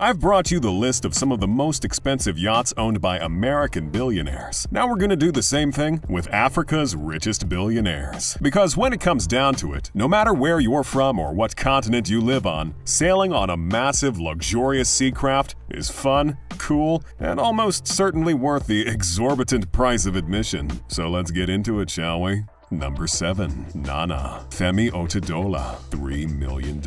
I've brought you the list of some of the most expensive yachts owned by American billionaires. Now we're going to do the same thing with Africa's richest billionaires. Because when it comes down to it, no matter where you're from or what continent you live on, sailing on a massive, luxurious sea craft is fun, cool, and almost certainly worth the exorbitant price of admission. So let's get into it, shall we? Number 7. Nana. Femi Otedola, $3 million.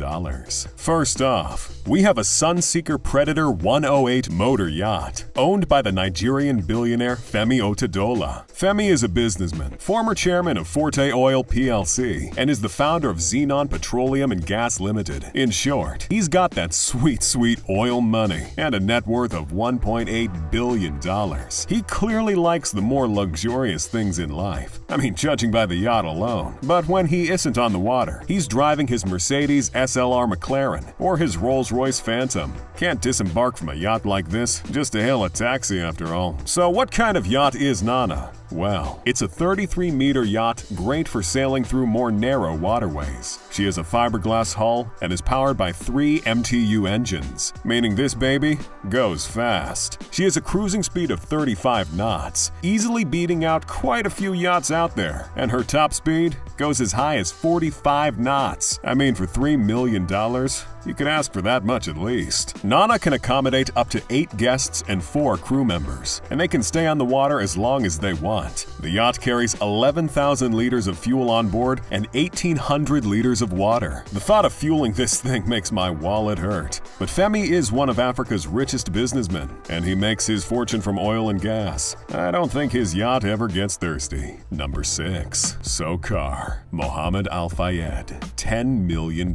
First off, we have a Sunseeker Predator 108 motor yacht, owned by the Nigerian billionaire Femi Otedola. Femi is a businessman, former chairman of Forte Oil plc, and is the founder of Xenon Petroleum and Gas Limited. In short, he's got that sweet oil money and a net worth of $1.8 billion. He clearly likes the more luxurious things in life. I mean, judging by the yacht alone. But when he isn't on the water, he's driving his Mercedes SLR McLaren or his Rolls-Royce Phantom. Can't disembark from a yacht like this just to hail a taxi after all. So what kind of yacht is Nana? Well, it's a 33-meter yacht great for sailing through more narrow waterways. She has a fiberglass hull and is powered by 3 MTU engines, meaning this baby goes fast. She has a cruising speed of 35 knots, easily beating out quite a few yachts out there, and her top speed goes as high as 45 knots. I mean, for $3 million, you could ask for that much at least. Nana can accommodate up to 8 guests and 4 crew members, and they can stay on the water as long as they want. The yacht carries 11,000 liters of fuel on board and 1,800 liters of water. The thought of fueling this thing makes my wallet hurt. But Femi is one of Africa's richest businessmen, and he makes his fortune from oil and gas. I don't think his yacht ever gets thirsty. Number 6. Sokar. Mohammed Al Fayed, $10 million.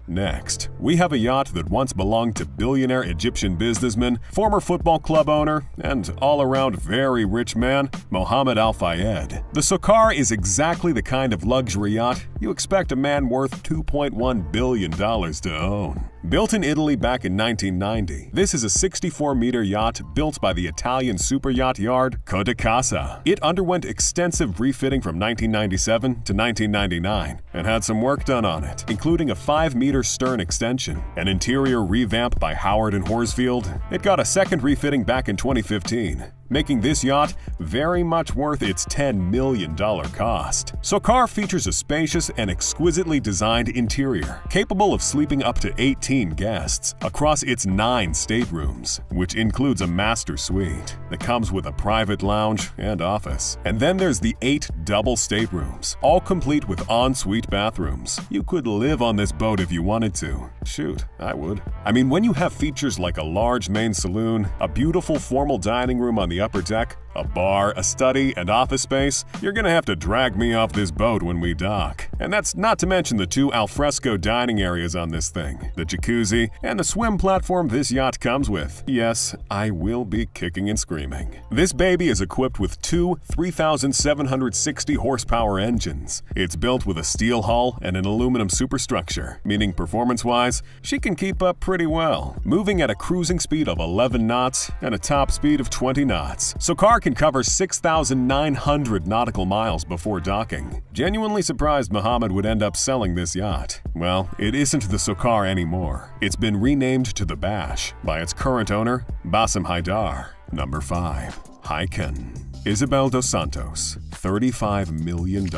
Next, we have a yacht that once belonged to billionaire Egyptian businessman, former football club owner, and all-around very rich man, Mohammed Al Fayed. The Sokar is exactly the kind of luxury yacht you expect a man worth $2.1 billion to own. Built in Italy back in 1990, this is a 64-meter yacht built by the Italian superyacht yard Codicasa. It underwent extensive refitting from 1997 to 1999 and had some work done on it, including a 5-meter stern extension, an interior revamp by Howard and Horsfield. It got a second refitting back in 2015, making this yacht very much worth its $10 million cost. Sokar features a spacious and exquisitely designed interior, capable of sleeping up to 18 guests across its 9 staterooms, which includes a master suite that comes with a private lounge and office. And then there's the 8 double staterooms, all complete with ensuite bathrooms. You could live on this boat if you wanted to. Shoot, I would. I mean, when you have features like a large main saloon, a beautiful formal dining room on the upper deck, a bar, a study, and office space, you're gonna have to drag me off this boat when we dock. And that's not to mention the 2 alfresco dining areas on this thing, the jacuzzi, and the swim platform this yacht comes with. Yes, I will be kicking and screaming. This baby is equipped with 2 3,760 horsepower engines. It's built with a steel hull and an aluminum superstructure, meaning performance-wise, she can keep up pretty well, moving at a cruising speed of 11 knots and a top speed of 20 knots. Sokar can cover 6,900 nautical miles before docking. Genuinely surprised Mohammed would end up selling this yacht. Well, it isn't the Sokar anymore. It's been renamed to the Bash by its current owner, Bassem Haidar. Number 5. Hyken. Isabel dos Santos, $35 million.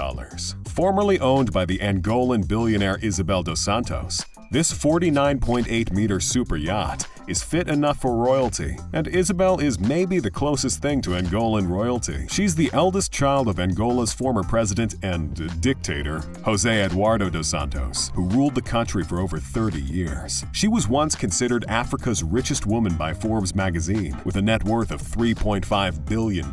Formerly owned by the Angolan billionaire Isabel dos Santos, this 49.8-meter super yacht is fit enough for royalty, and Isabel is maybe the closest thing to Angolan royalty. She's the eldest child of Angola's former president and dictator, José Eduardo dos Santos, who ruled the country for over 30 years. She was once considered Africa's richest woman by Forbes magazine, with a net worth of $3.5 billion.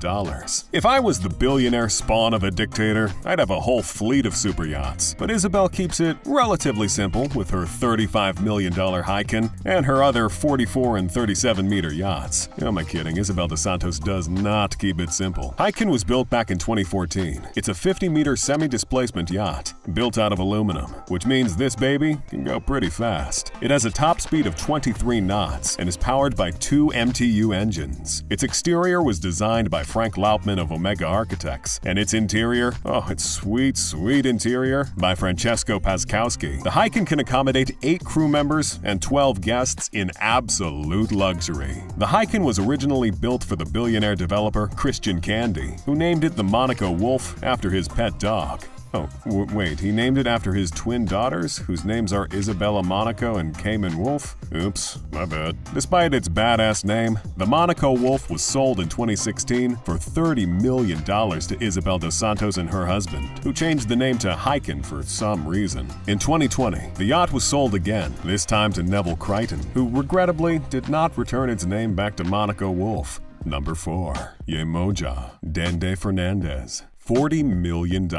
If I was the billionaire spawn of a dictator, I'd have a whole fleet of super yachts. But Isabel keeps it relatively simple with her $35 million Hyken and her other 44 and 37-meter yachts. Who am I kidding? Isabel dos Santos does not keep it simple. Hyken was built back in 2014. It's a 50-meter semi-displacement yacht built out of aluminum, which means this baby can go pretty fast. It has a top speed of 23 knots and is powered by 2 MTU engines. Its exterior was designed by Frank Laupman of Omega Architects, and its interior, it's sweet interior, by Francesco Paskowski. The Hyken can accommodate 8 crew members and 12 guests in absolute absolute luxury. The Hyken was originally built for the billionaire developer Christian Candy, who named it the Monaco Wolf after his pet dog. Oh, wait, he named it after his twin daughters, whose names are Isabella Monaco and Cayman Wolf? Oops, my bad. Despite its badass name, the Monaco Wolf was sold in 2016 for $30 million to Isabel dos Santos and her husband, who changed the name to Hyken for some reason. In 2020, the yacht was sold again, this time to Neville Crichton, who regrettably did not return its name back to Monaco Wolf. Number 4. Yemoja Dende Fernandez. $40 million.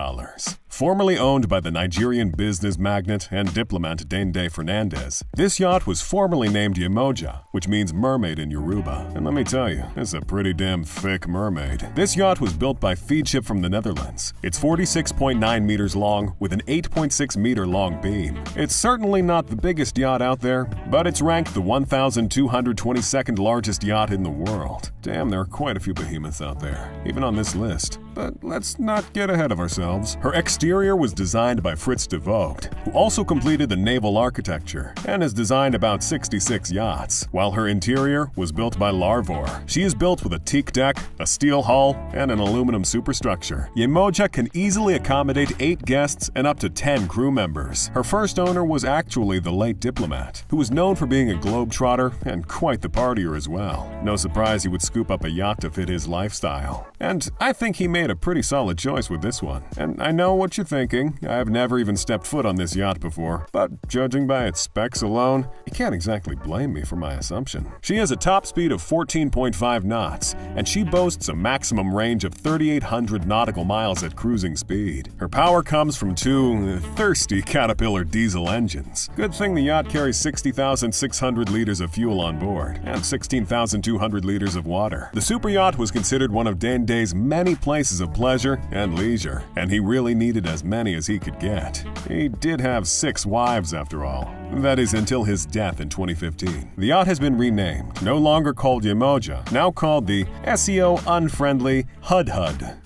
Formerly owned by the Nigerian business magnate and diplomat Dende Fernandez, this yacht was formerly named Yemoja, which means mermaid in Yoruba. And let me tell you, it's a pretty damn thick mermaid. This yacht was built by Feedship from the Netherlands. It's 46.9 meters long with an 8.6 meter long beam. It's certainly not the biggest yacht out there, but it's ranked the 1,222nd largest yacht in the world. Damn, there are quite a few behemoths out there, even on this list. But let's not get ahead of ourselves. Her exterior was designed by Fritz de Vogt, who also completed the naval architecture and has designed about 66 yachts, while her interior was built by Larvor. She is built with a teak deck, a steel hull, and an aluminum superstructure. Yemoja can easily accommodate 8 guests and up to 10 crew members. Her first owner was actually the late diplomat, who was known for being a globetrotter and quite the partier as well. No surprise he would scoop up a yacht to fit his lifestyle. And I think he made a pretty solid choice with this one. And I know what you're thinking. I have never even stepped foot on this yacht before, but judging by its specs alone, you can't exactly blame me for my assumption. She has a top speed of 14.5 knots, and she boasts a maximum range of 3,800 nautical miles at cruising speed. Her power comes from 2 thirsty Caterpillar diesel engines. Good thing the yacht carries 60,600 liters of fuel on board and 16,200 liters of water. The super yacht was considered one of Dende's many places of pleasure and leisure, and he really needed as many as he could get. He did have 6 wives after all. That is until his death in 2015. The yacht has been renamed, no longer called Yemoja, now called the SEO unfriendly Hudhud.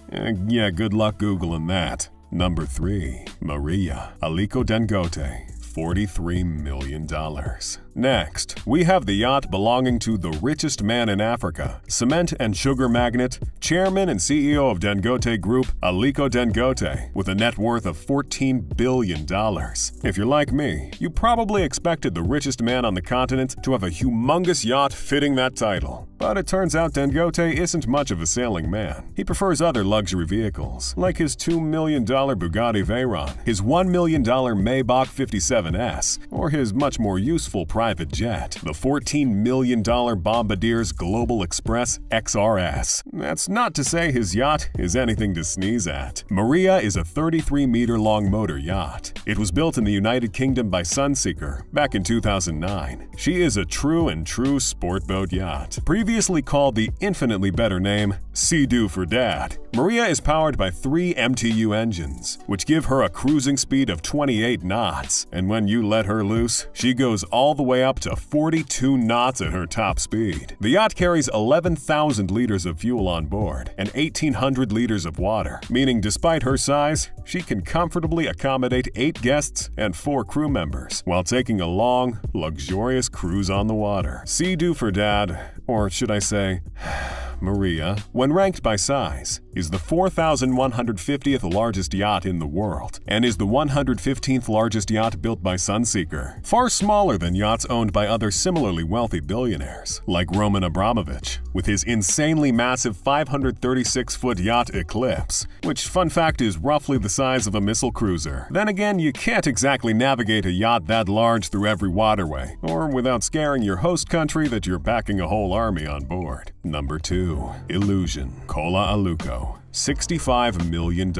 Yeah, good luck Googling that. Number 3. Maria Aliko Dangote. $43 million. Next, we have the yacht belonging to the richest man in Africa, cement and sugar magnate, chairman and CEO of Dangote Group, Aliko Dangote, with a net worth of $14 billion. If you're like me, you probably expected the richest man on the continent to have a humongous yacht fitting that title. But it turns out Dangote isn't much of a sailing man. He prefers other luxury vehicles, like his $2 million Bugatti Veyron, his $1 million Maybach 57S, or his much more useful private jet, the $14 million Bombardier's Global Express XRS. That's not to say his yacht is anything to sneeze at. Maria is a 33-meter-long motor yacht. It was built in the United Kingdom by Sunseeker back in 2009. She is a true sport boat yacht. Previously called the infinitely better name Sea-Doo for Dad, Maria is powered by 3 MTU engines, which give her a cruising speed of 28 knots, and when you let her loose, she goes all the way up to 42 knots at her top speed. The yacht carries 11,000 liters of fuel on board and 1,800 liters of water, meaning despite her size, she can comfortably accommodate 8 guests and 4 crew members, while taking a long, luxurious cruise on the water. Sea-Doo for Dad, or should I say, Maria, when ranked by size, is the 4,150th largest yacht in the world and is the 115th largest yacht built by Sunseeker, far smaller than yachts owned by other similarly wealthy billionaires, like Roman Abramovich, with his insanely massive 536-foot yacht Eclipse, which, fun fact, is roughly the size of a missile cruiser. Then again, you can't exactly navigate a yacht that large through every waterway, or without scaring your host country that you're packing a whole army on board. Number 2. Illusion Kola Aluko. $65 million.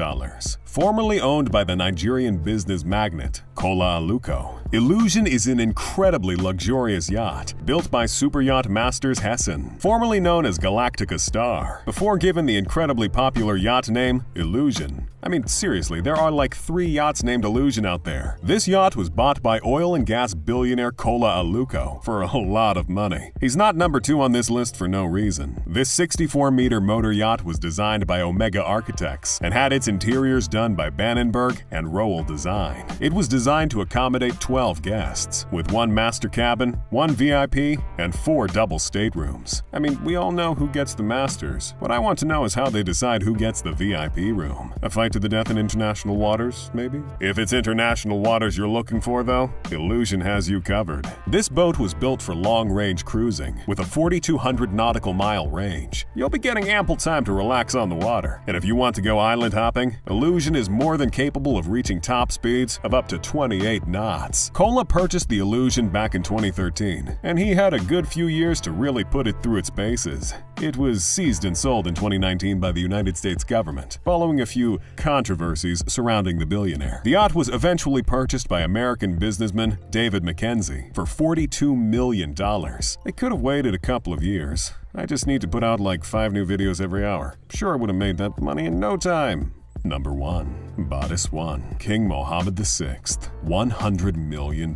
Formerly owned by the Nigerian business magnate Kola Aluko, Illusion is an incredibly luxurious yacht built by super yacht masters Hessen, formerly known as Galactica Star, before given the incredibly popular yacht name Illusion. I mean, seriously, there are like 3 yachts named Illusion out there. This yacht was bought by oil and gas billionaire Kola Aluko for a lot of money. He's not number 2 on this list for no reason. This 64-meter motor yacht was designed by Omega mega architects and had its interiors done by Bannenberg and Rowell Design. It was designed to accommodate 12 guests, with 1 master cabin, 1 VIP, and 4 double staterooms. I mean, we all know who gets the masters. What I want to know is how they decide who gets the VIP room. A fight to the death in international waters, maybe? If it's international waters you're looking for, though, Illusion has you covered. This boat was built for long-range cruising, with a 4,200 nautical mile range. You'll be getting ample time to relax on the water, and if you want to go island hopping, Illusion is more than capable of reaching top speeds of up to 28 knots. Cola purchased the Illusion back in 2013, and he had a good few years to really put it through its paces. It was seized and sold in 2019 by the United States government, following a few controversies surrounding the billionaire. The yacht was eventually purchased by American businessman David Mackenzie for $42 million. They could have waited a couple of years. I just need to put out like 5 new videos every hour. Sure, I would have made that money in no time. Number 1. Bodice 1. King Mohammed VI. $100 million.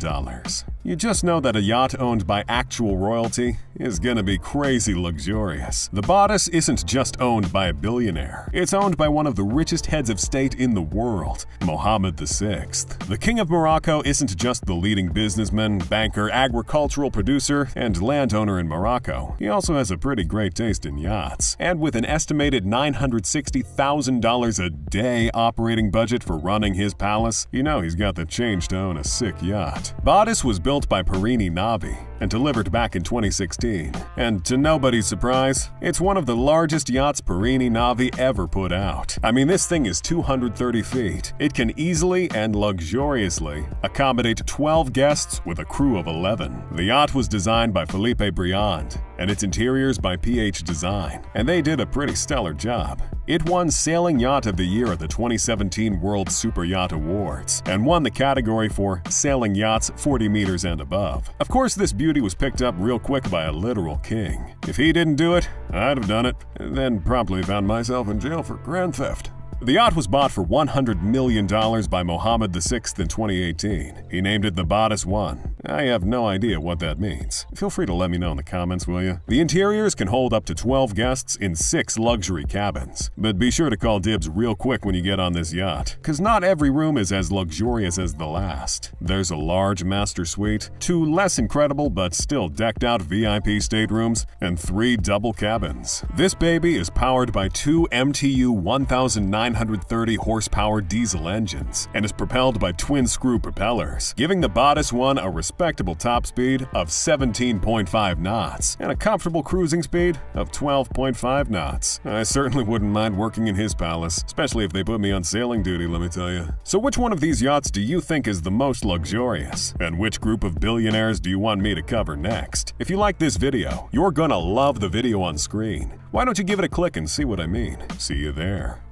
You just know that a yacht owned by actual royalty is gonna be crazy luxurious. The bodice isn't just owned by a billionaire. It's owned by one of the richest heads of state in the world, Mohammed VI. The King of Morocco isn't just the leading businessman, banker, agricultural producer, and landowner in Morocco. He also has a pretty great taste in yachts. And with an estimated $960,000 a day operating budget for running his palace, you know he's got the change to own a sick yacht. Bodice was built by Perini Navi and delivered back in 2016. And to nobody's surprise, it's one of the largest yachts Perini Navi ever put out. I mean, this thing is 230 feet. It can easily and luxuriously accommodate 12 guests with a crew of 11. The yacht was designed by Philippe Briand, and its interiors by PH Design, and they did a pretty stellar job. It won Sailing Yacht of the Year at the 2017 World Super Yacht Awards, and won the category for Sailing Yachts 40 meters and above. Of course, this beauty was picked up real quick by a literal king. If he didn't do it, I'd have done it, and then promptly found myself in jail for grand theft. The yacht was bought for $100 million by Mohammed VI in 2018. He named it the Bodice 1. I have no idea what that means. Feel free to let me know in the comments, will you? The interiors can hold up to 12 guests in 6 luxury cabins. But be sure to call dibs real quick when you get on this yacht, because not every room is as luxurious as the last. There's a large master suite, 2 less incredible but still decked out VIP staterooms, and 3 double cabins. This baby is powered by 2 MTU 1,930 horsepower diesel engines and is propelled by twin-screw propellers, giving the Bodice 1 a respectable top speed of 17.5 knots and a comfortable cruising speed of 12.5 knots. I certainly wouldn't mind working in his palace, especially if they put me on sailing duty, let me tell you. So which one of these yachts do you think is the most luxurious? And which group of billionaires do you want me to cover next? If you like this video, you're gonna love the video on screen. Why don't you give it a click and see what I mean? See you there.